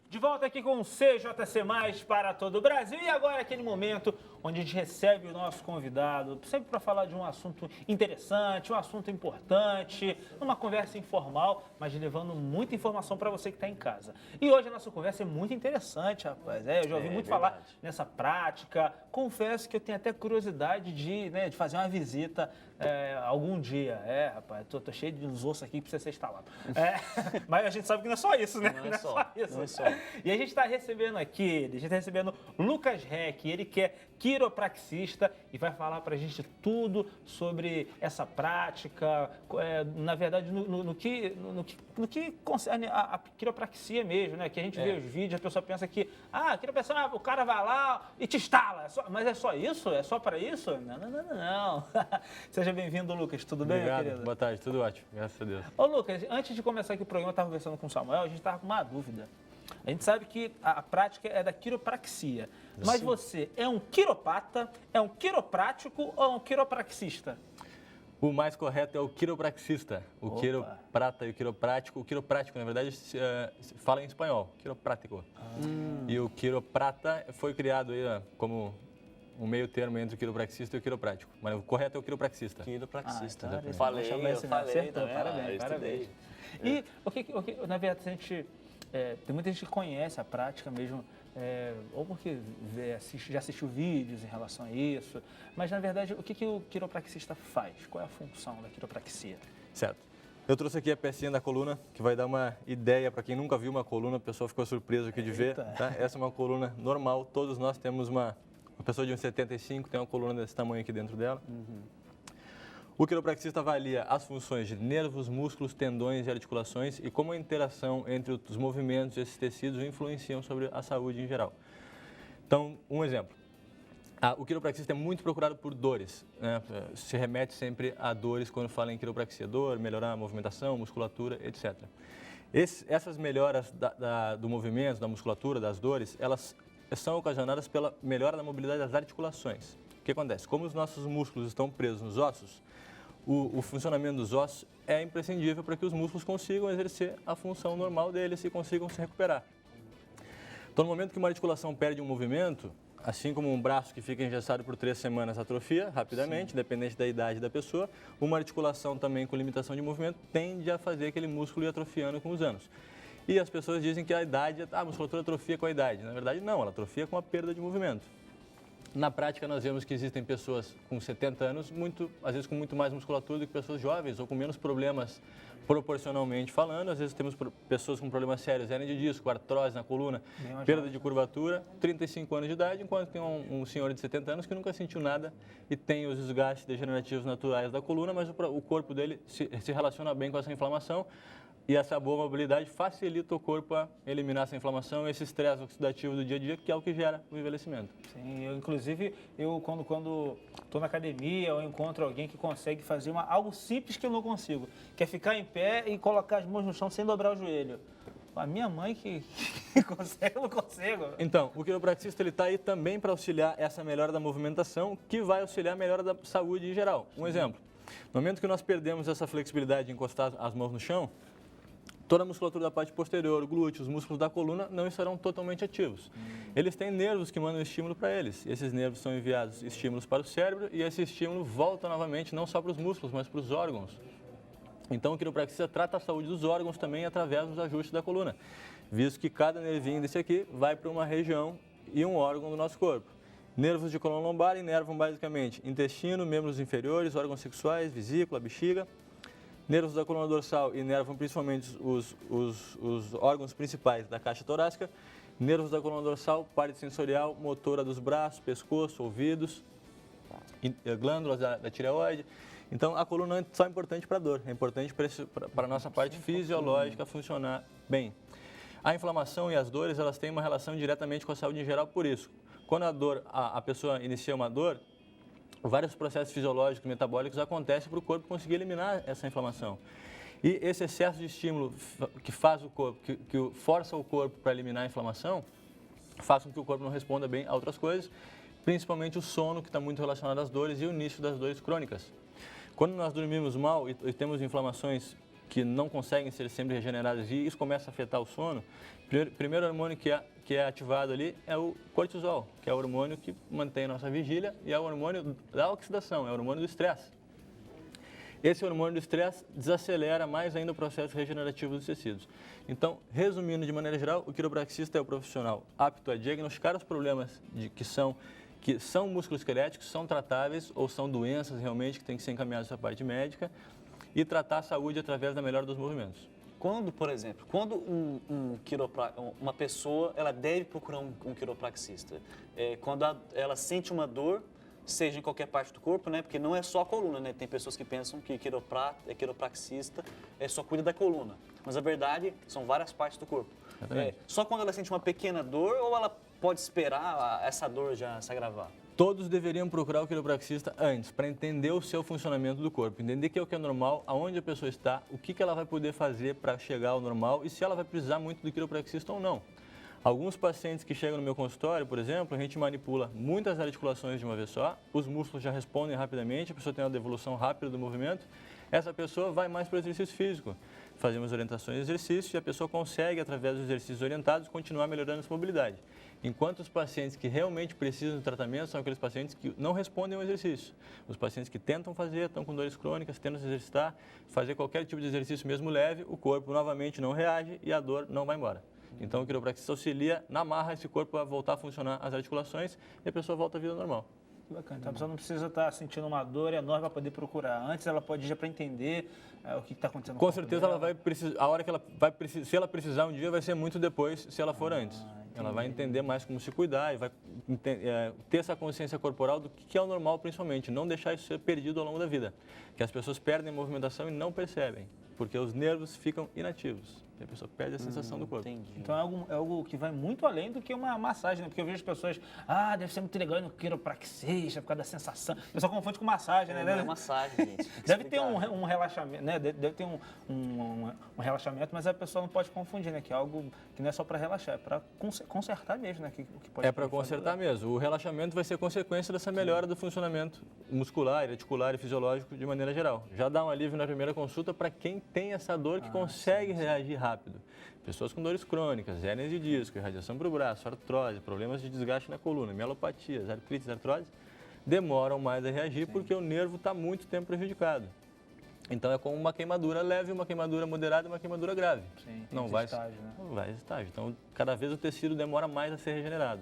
De volta aqui com o CJC Mais para todo o Brasil. E agora aquele momento onde a gente recebe o nosso convidado, sempre para falar de um assunto interessante, um assunto importante, uma conversa informal, mas levando muita informação para você que está em casa. E hoje a nossa conversa é muito interessante, rapaz. Eu já ouvi muito falar nessa prática. Confesso que eu tenho até curiosidade de fazer uma visita algum dia. Rapaz, tô cheio de uns ossos aqui que precisa ser instalado. Mas a gente sabe que não é só isso, né? Não é só isso. Não é só. E a gente está recebendo aqui, Lucas Reck, ele que é quiropraxista e vai falar para a gente tudo sobre essa prática, na verdade, no que concerne a quiropraxia mesmo, né? Que a gente vê os vídeos, a pessoa pensa que, quiropraxia, o cara vai lá e te instala, mas é só isso? É só para isso? Não. Seja bem-vindo, Lucas, tudo bem, meu querido? Boa tarde, tudo ótimo, graças a Deus. Ô, Lucas, antes de começar aqui o programa, eu estava conversando com o Samuel, a gente estava com uma dúvida. A gente sabe que a prática é da quiropraxia, mas você é um quiropata, é um quiroprático ou é um quiropraxista? O mais correto é o quiropraxista. O quiroprata e o quiroprático. O quiroprático, na verdade, se fala em espanhol, quiroprático. E o quiroprata foi criado aí, como um meio termo entre o quiropraxista e o quiroprático. Mas o correto é o quiropraxista. Quiropraxista. Então, falei. Parabéns. E o que, na verdade, a gente... tem muita gente que conhece a prática mesmo, ou porque já assistiu vídeos em relação a isso, mas na verdade o que o quiropraxista faz? Qual é a função da quiropraxia? Certo. Eu trouxe aqui a pecinha da coluna, que vai dar uma ideia para quem nunca viu uma coluna, a pessoa ficou surpreso aqui de ver. Tá? Essa é uma coluna normal, todos nós temos uma pessoa de 1,75 tem uma coluna desse tamanho aqui dentro dela. O quiropraxista avalia as funções de nervos, músculos, tendões e articulações e como a interação entre os movimentos desses tecidos influenciam sobre a saúde em geral. Então, um exemplo. O quiropraxista é muito procurado por dores, né? Se remete sempre a dores quando fala em quiropraxia. Dor, melhorar a movimentação, musculatura, etc. Essas melhoras do movimento, da musculatura, das dores, elas são ocasionadas pela melhora da mobilidade das articulações. O que acontece? Como os nossos músculos estão presos nos ossos, o funcionamento dos ossos é imprescindível para que os músculos consigam exercer a função normal deles e consigam se recuperar. Então, no momento que uma articulação perde um movimento, assim como um braço que fica engessado por 3 semanas atrofia rapidamente, dependente da idade da pessoa, uma articulação também com limitação de movimento tende a fazer aquele músculo ir atrofiando com os anos. E as pessoas dizem que a musculatura atrofia com a idade. Na verdade, não, ela atrofia com a perda de movimento. Na prática, nós vemos que existem pessoas com 70 anos, às vezes com muito mais musculatura do que pessoas jovens ou com menos problemas proporcionalmente falando. Às vezes temos pessoas com problemas sérios, hernia de disco, artrose na coluna, perda de curvatura, 35 anos de idade, enquanto tem um senhor de 70 anos que nunca sentiu nada e tem os desgastes degenerativos naturais da coluna, mas o corpo dele se relaciona bem com essa inflamação. E essa boa mobilidade facilita o corpo a eliminar essa inflamação e esse estresse oxidativo do dia a dia, que é o que gera o envelhecimento. Sim, inclusive, quando estou na academia, eu encontro alguém que consegue fazer algo simples que eu não consigo, que é ficar em pé e colocar as mãos no chão sem dobrar o joelho. A minha mãe que consegue, eu não consigo. Então, o quiropraxista está aí também para auxiliar essa melhora da movimentação, que vai auxiliar a melhora da saúde em geral. Um exemplo, no momento que nós perdemos essa flexibilidade de encostar as mãos no chão, toda a musculatura da parte posterior, glúteos, os músculos da coluna não estarão totalmente ativos. Eles têm nervos que mandam estímulo para eles. Esses nervos são enviados estímulos para o cérebro e esse estímulo volta novamente não só para os músculos, mas para os órgãos. Então, o quiropraxista trata a saúde dos órgãos também através dos ajustes da coluna, visto que cada nervinho desse aqui vai para uma região e um órgão do nosso corpo. Nervos de coluna lombar inervam basicamente intestino, membros inferiores, órgãos sexuais, vesícula, bexiga. Nervos da coluna dorsal inervam principalmente os órgãos principais da caixa torácica. Nervos da coluna dorsal, parte sensorial, motora dos braços, pescoço, ouvidos, glândulas da tireoide. Então, a coluna não é só importante para a dor, é importante para a nossa parte fisiológica funcionar bem. A inflamação e as dores, elas têm uma relação diretamente com a saúde em geral, por isso. Quando a pessoa inicia uma dor, vários processos fisiológicos e metabólicos acontecem para o corpo conseguir eliminar essa inflamação. E esse excesso de estímulo que faz o corpo, que força o corpo para eliminar a inflamação, faz com que o corpo não responda bem a outras coisas, principalmente o sono, que está muito relacionado às dores, e o início das dores crônicas. Quando nós dormimos mal e temos inflamações que não conseguem ser sempre regeneradas e isso começa a afetar o sono, o primeiro hormônio que é ativado ali é o cortisol, que é o hormônio que mantém a nossa vigília e é o hormônio da oxidação, é o hormônio do estresse. Esse hormônio do estresse desacelera mais ainda o processo regenerativo dos tecidos. Então, resumindo de maneira geral, o quiropraxista é o profissional apto a diagnosticar os problemas que são musculoesqueléticos, são tratáveis ou são doenças realmente que têm que ser encaminhadas para a parte médica e tratar a saúde através da melhora dos movimentos. Quando, por exemplo, uma pessoa ela deve procurar um quiropraxista? Quando ela sente uma dor, seja em qualquer parte do corpo, né? Porque não é só a coluna, né? Tem pessoas que pensam que quiropraxista só cuida da coluna. Mas a verdade são várias partes do corpo. Só quando ela sente uma pequena dor ou ela pode esperar essa dor já se agravar? Todos deveriam procurar o quiropraxista antes, para entender o seu funcionamento do corpo, entender o que é normal, aonde a pessoa está, o que ela vai poder fazer para chegar ao normal e se ela vai precisar muito do quiropraxista ou não. Alguns pacientes que chegam no meu consultório, por exemplo, a gente manipula muitas articulações de uma vez só, os músculos já respondem rapidamente, a pessoa tem uma devolução rápida do movimento, essa pessoa vai mais para o exercício físico. Fazemos orientações de exercício e a pessoa consegue, através dos exercícios orientados, continuar melhorando essa mobilidade. Enquanto os pacientes que realmente precisam de tratamento são aqueles pacientes que não respondem ao exercício. Os pacientes que tentam fazer, estão com dores crônicas, tentam se exercitar, fazer qualquer tipo de exercício mesmo leve, o corpo novamente não reage e a dor não vai embora. Então, o quiropraxista auxilia na marra esse corpo a voltar a funcionar as articulações e a pessoa volta à vida normal. Bacana. Então, a pessoa não precisa estar sentindo uma dor enorme para poder procurar. Antes, ela pode ir para entender o que está acontecendo. Com certeza, ela vai precisar, a hora que ela vai precisar, se ela precisar um dia, vai ser muito depois, se ela for antes. Ela vai entender mais como se cuidar e vai ter essa consciência corporal do que é o normal, principalmente. Não deixar isso ser perdido ao longo da vida. Que as pessoas perdem a movimentação e não percebem, porque os nervos ficam inativos. E a pessoa perde a sensação do corpo. Entendi. Então é algo que vai muito além do que uma massagem, né? Porque eu vejo pessoas, deve ser muito legal no quiropraxista, por causa da sensação. O pessoal confunde com massagem, né? Não é massagem, gente. Deve ter um relaxamento, né? Deve ter um relaxamento, mas a pessoa não pode confundir, né? Que é algo que não é só para relaxar, é para consertar mesmo, né? O que pode para consertar mesmo. O relaxamento vai ser consequência dessa melhora do funcionamento muscular, articular e fisiológico de maneira geral. Já dá um alívio na primeira consulta para quem tem essa dor que consegue reagir rápido. Pessoas com dores crônicas, hérnias de disco, irradiação para o braço, artrose, problemas de desgaste na coluna, mielopatias, artrites, artrose, demoram mais a reagir porque o nervo está muito tempo prejudicado. Então é como uma queimadura leve, uma queimadura moderada e uma queimadura grave. Sim, não vai estágio, né? Não vai estágio. Então cada vez o tecido demora mais a ser regenerado.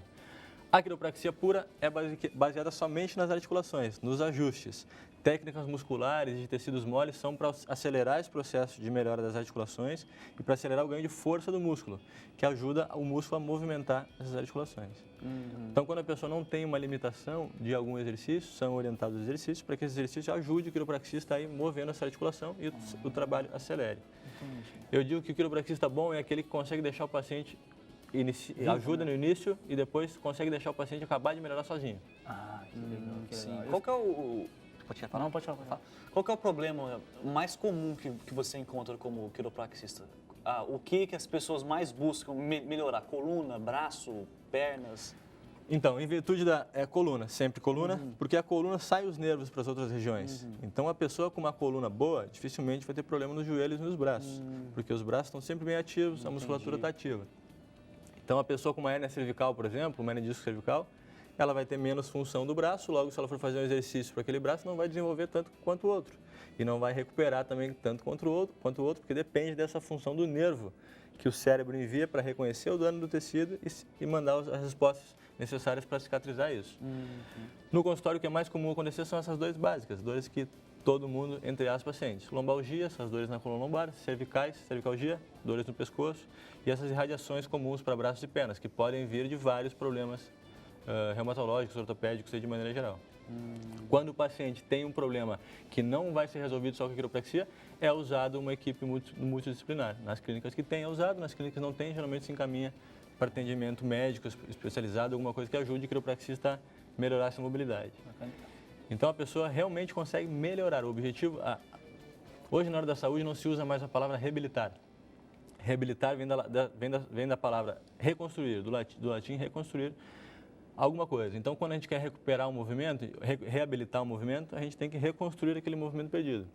A quiropraxia pura é baseada somente nas articulações, nos ajustes. Técnicas musculares e de tecidos moles são para acelerar esse processo de melhora das articulações e para acelerar o ganho de força do músculo, que ajuda o músculo a movimentar essas articulações. Então, quando a pessoa não tem uma limitação de algum exercício, são orientados exercícios para que esse exercício ajude o quiropraxista a ir movendo essa articulação e o trabalho acelere. Eu digo que o quiropraxista bom é aquele que consegue deixar o paciente ajuda no início e depois consegue deixar o paciente acabar de melhorar sozinho. Que legal, que Sim. legal. Qual que é o... Pode falar? Não, pode falar. Qual que é o problema mais comum que você encontra como quiropraxista? O que as pessoas mais buscam melhorar? Coluna, braço, pernas? Então, em virtude da coluna, sempre coluna, porque a coluna sai os nervos para as outras regiões. Então, a pessoa com uma coluna boa dificilmente vai ter problema nos joelhos e nos braços, porque os braços estão sempre bem ativos, a musculatura está ativa. Então, a pessoa com uma hérnia cervical, por exemplo, uma hérnia de disco cervical, ela vai ter menos função do braço, logo se ela for fazer um exercício para aquele braço, não vai desenvolver tanto quanto o outro. E não vai recuperar também tanto quanto o outro, porque depende dessa função do nervo que o cérebro envia para reconhecer o dano do tecido e mandar as respostas necessárias para cicatrizar isso. No consultório, o que é mais comum acontecer são essas dores básicas, dores que todo mundo, entre aspas, sente. Lombalgia, essas dores na coluna lombar, cervicais, cervicalgia, dores no pescoço e essas irradiações comuns para braços e pernas, que podem vir de vários problemas reumatológicos, ortopédicos e de maneira geral. Quando o paciente tem um problema que não vai ser resolvido só com a quiropraxia, é usado uma equipe multidisciplinar. Nas clínicas que tem é usado, nas clínicas que não tem, geralmente se encaminha para atendimento médico especializado, alguma coisa que ajude o quiropraxista a melhorar essa mobilidade. Então a pessoa realmente consegue melhorar. O objetivo, hoje na área da saúde não se usa mais a palavra reabilitar. Reabilitar vem da palavra reconstruir, do latim reconstruir alguma coisa. Então, quando a gente quer recuperar um movimento, reabilitar um movimento, a gente tem que reconstruir aquele movimento perdido.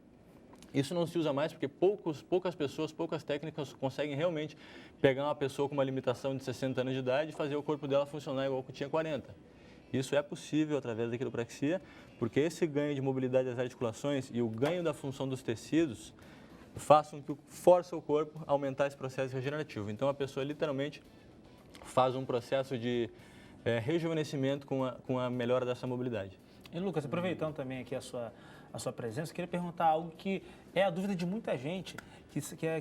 Isso não se usa mais porque poucas pessoas, poucas técnicas conseguem realmente pegar uma pessoa com uma limitação de 60 anos de idade e fazer o corpo dela funcionar igual que tinha 40. Isso é possível através da quiropraxia, porque esse ganho de mobilidade das articulações e o ganho da função dos tecidos façam que força o corpo a aumentar esse processo regenerativo. Então a pessoa literalmente faz um processo de rejuvenescimento com a melhora dessa mobilidade. E Lucas, aproveitando também aqui a sua presença, eu queria perguntar algo que é a dúvida de muita gente, que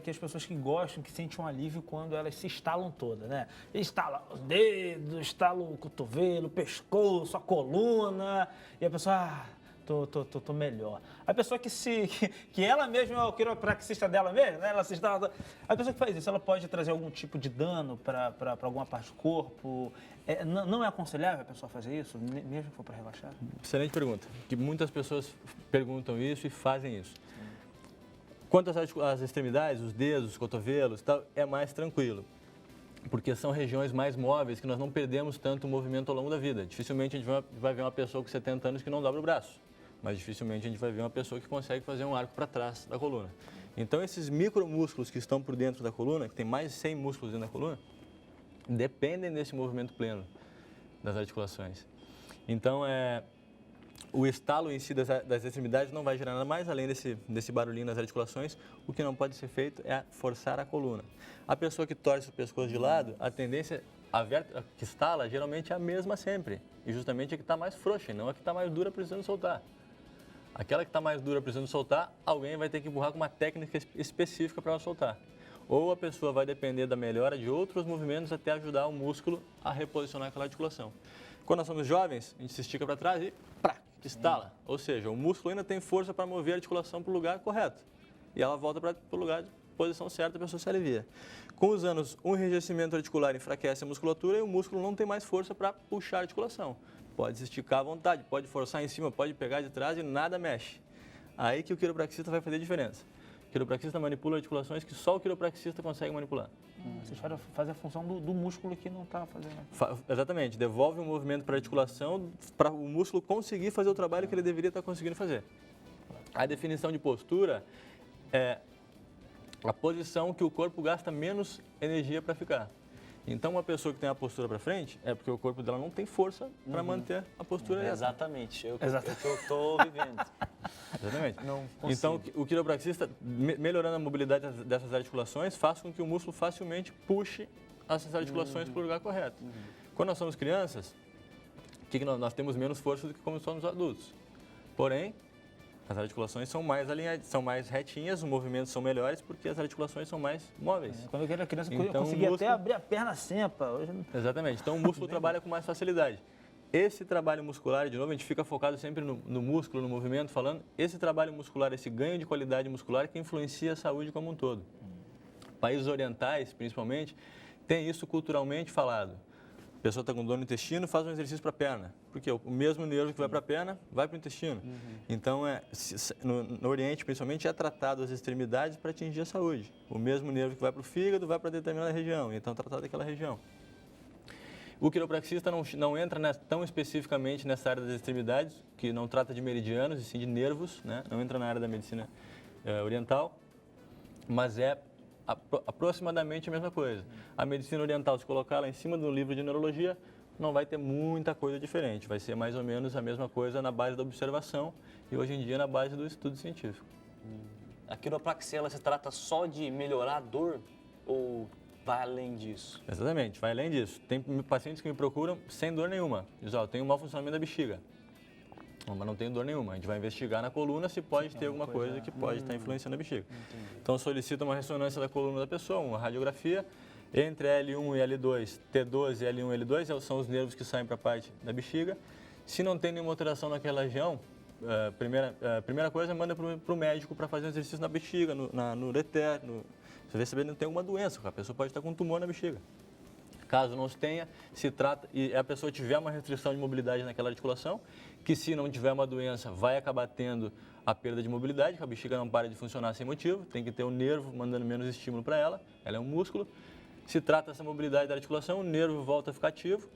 as pessoas que gostam, que sentem um alívio quando elas se estalam todas, né? Estala os dedos, estala o cotovelo, o pescoço, a coluna, e a pessoa, tô melhor. A pessoa que ela mesma é o quiropraxista dela mesmo, né? Ela se instala. A pessoa que faz isso, ela pode trazer algum tipo de dano para alguma parte do corpo? Não é aconselhável a pessoa fazer isso, mesmo que for para relaxar? Excelente pergunta, que muitas pessoas perguntam isso e fazem isso. Quanto às extremidades, os dedos, os cotovelos, tal, é mais tranquilo, porque são regiões mais móveis que nós não perdemos tanto o movimento ao longo da vida. Dificilmente a gente vai ver uma pessoa com 70 anos que não dobra o braço, mas dificilmente a gente vai ver uma pessoa que consegue fazer um arco para trás da coluna. Então esses micromúsculos que estão por dentro da coluna, que tem mais de 100 músculos dentro da coluna, dependem desse movimento pleno das articulações. Então o estalo em si das extremidades não vai gerar nada mais, além desse barulhinho nas articulações. O que não pode ser feito é forçar a coluna. A pessoa que torce o pescoço de lado, a tendência, a que estala, geralmente é a mesma sempre. E justamente a que está mais frouxa, e não a que está mais dura precisando soltar. Aquela que está mais dura precisando soltar, alguém vai ter que empurrar com uma técnica específica para ela soltar. Ou a pessoa vai depender da melhora de outros movimentos até ajudar o músculo a reposicionar aquela articulação. Quando nós somos jovens, a gente se estica para trás e estala. Ou seja, o músculo ainda tem força para mover a articulação para o lugar correto. E ela volta para o lugar de posição certa, a pessoa se alivia. Com os anos, um enrijecimento articular enfraquece a musculatura e o músculo não tem mais força para puxar a articulação. Pode se esticar à vontade, pode forçar em cima, pode pegar de trás e nada mexe. Aí que o quiropraxista vai fazer diferença. O quiropraxista manipula articulações que só o quiropraxista consegue manipular. Vocês fazem a função do músculo que não está fazendo. Exatamente, devolve o movimento para a articulação para o músculo conseguir fazer o trabalho que ele deveria estar conseguindo fazer. A definição de postura é a posição que o corpo gasta menos energia para ficar. Então, uma pessoa que tem a postura para frente é porque o corpo dela não tem força para manter a postura ereta. Exatamente, é o que eu estou vivendo. Exatamente. Não consigo. Então, o quiropraxista, melhorando a mobilidade dessas articulações, faz com que o músculo facilmente puxe essas articulações para o lugar correto. Quando nós somos crianças, nós temos menos força do que quando somos adultos. Porém, as articulações são mais alinhadas, são mais retinhas, os movimentos são melhores porque as articulações são mais móveis. Quando eu era criança, eu Então, conseguia até abrir a perna sempre. Hoje... Exatamente. Então, o músculo trabalha com mais facilidade. Esse trabalho muscular, de novo, a gente fica focado sempre no músculo, no movimento, falando, esse trabalho muscular, esse ganho de qualidade muscular que influencia a saúde como um todo. Países orientais, principalmente, tem isso culturalmente falado. A pessoa está com dor no intestino, faz um exercício para a perna. Porque o mesmo nervo que vai para a perna, vai para o intestino. Então, no Oriente, principalmente, é tratado as extremidades para atingir a saúde. O mesmo nervo que vai para o fígado, vai para determinada região. Então, tratado daquela região. O quiropraxista não entra tão especificamente nessa área das extremidades, que não trata de meridianos, e sim de nervos, né? Não entra na área da medicina oriental, mas é aproximadamente a mesma coisa. A medicina oriental, se colocar lá em cima do livro de neurologia, não vai ter muita coisa diferente. Vai ser mais ou menos a mesma coisa na base da observação e hoje em dia na base do estudo científico. A quiropraxia, ela se trata só de melhorar a dor ou vai além disso? Exatamente, vai além disso. Tem pacientes que me procuram sem dor nenhuma. Dizem, eu tenho um mau funcionamento da bexiga. Mas não tenho dor nenhuma. A gente vai investigar na coluna se pode ter alguma coisa que pode estar influenciando a bexiga. Então, solicita uma ressonância da coluna da pessoa, uma radiografia. Entre L1 e L2, T12 e L1 e L2 são os nervos que saem para a parte da bexiga. Se não tem nenhuma alteração naquela região, primeira coisa, manda para o médico para fazer um exercício na bexiga, no ureter, você vê se ele não tem alguma doença, a pessoa pode estar com um tumor na bexiga. Caso não tenha, se trata e a pessoa tiver uma restrição de mobilidade naquela articulação, que se não tiver uma doença, vai acabar tendo a perda de mobilidade, que a bexiga não para de funcionar sem motivo, tem que ter o nervo mandando menos estímulo para ela é um músculo. Se trata dessa mobilidade da articulação, o nervo volta a ficar ativo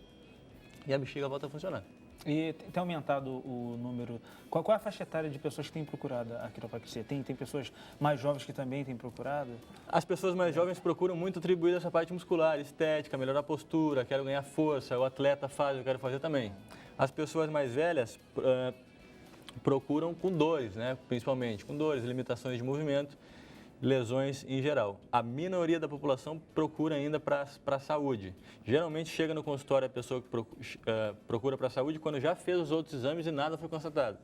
e a bexiga volta a funcionar. E tem aumentado o número... Qual é a faixa etária de pessoas que têm procurado a quiropraxia? Tem pessoas mais jovens que também têm procurado? As pessoas mais jovens procuram muito atribuir essa parte muscular, estética, melhorar a postura, quero ganhar força, o atleta faz, eu quero fazer também. As pessoas mais velhas procuram com dores, né? Principalmente com dores, limitações de movimento, lesões em geral. A minoria da população procura ainda para a saúde. Geralmente chega no consultório a pessoa que procura para a saúde quando já fez os outros exames e nada foi constatado.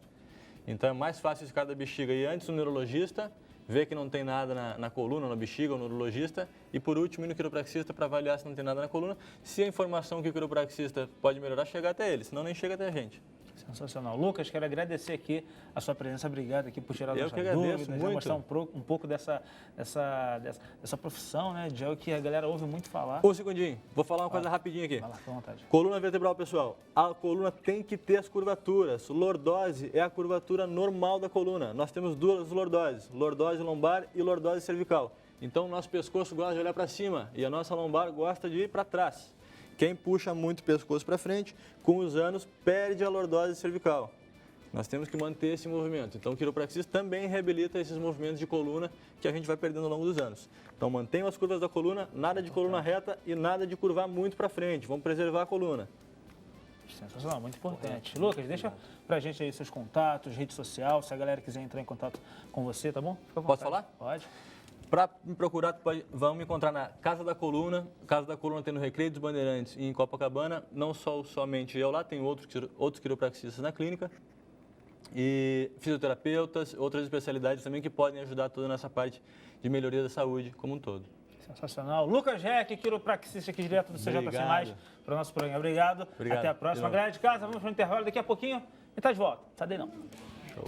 Então é mais fácil ficar da bexiga e antes o neurologista, ver que não tem nada na coluna, na bexiga, o neurologista, e por último ir no quiropraxista para avaliar se não tem nada na coluna. Se a informação que o quiropraxista pode melhorar, chegar até ele, senão nem chega até a gente. Sensacional. Lucas, quero agradecer aqui a sua presença. Obrigado aqui por tirar nossas dúvidas, mostrar um pouco dessa profissão, né, de algo que a galera ouve muito falar. Um segundinho, vou falar uma coisa rapidinho aqui. Vai lá, fica à vontade. Coluna vertebral, pessoal. A coluna tem que ter as curvaturas. Lordose é a curvatura normal da coluna. Nós temos duas lordoses, lordose lombar e lordose cervical. Então, o nosso pescoço gosta de olhar para cima e a nossa lombar gosta de ir para trás. Quem puxa muito o pescoço para frente, com os anos, perde a lordose cervical. Nós temos que manter esse movimento. Então, o quiropraxista também reabilita esses movimentos de coluna que a gente vai perdendo ao longo dos anos. Então, mantenham as curvas da coluna, nada de coluna reta e nada de curvar muito para frente. Vamos preservar a coluna. Sensacional, muito importante. Lucas, deixa pra gente aí seus contatos, rede social, se a galera quiser entrar em contato com você, tá bom? Fica à vontade. Posso falar? Pode. Para me procurar, vão me encontrar na Casa da Coluna. Casa da Coluna tem no Recreio dos Bandeirantes e em Copacabana. Não somente eu lá, tem outros quiropraxistas na clínica. E fisioterapeutas, outras especialidades também que podem ajudar toda nessa parte de melhoria da saúde como um todo. Sensacional. Lucas Reck, quiropraxista aqui direto do CJC+, para o nosso programa. Obrigado. Até a próxima. Galera de casa, vamos para o intervalo daqui a pouquinho e tá de volta. Sai daí não. Show.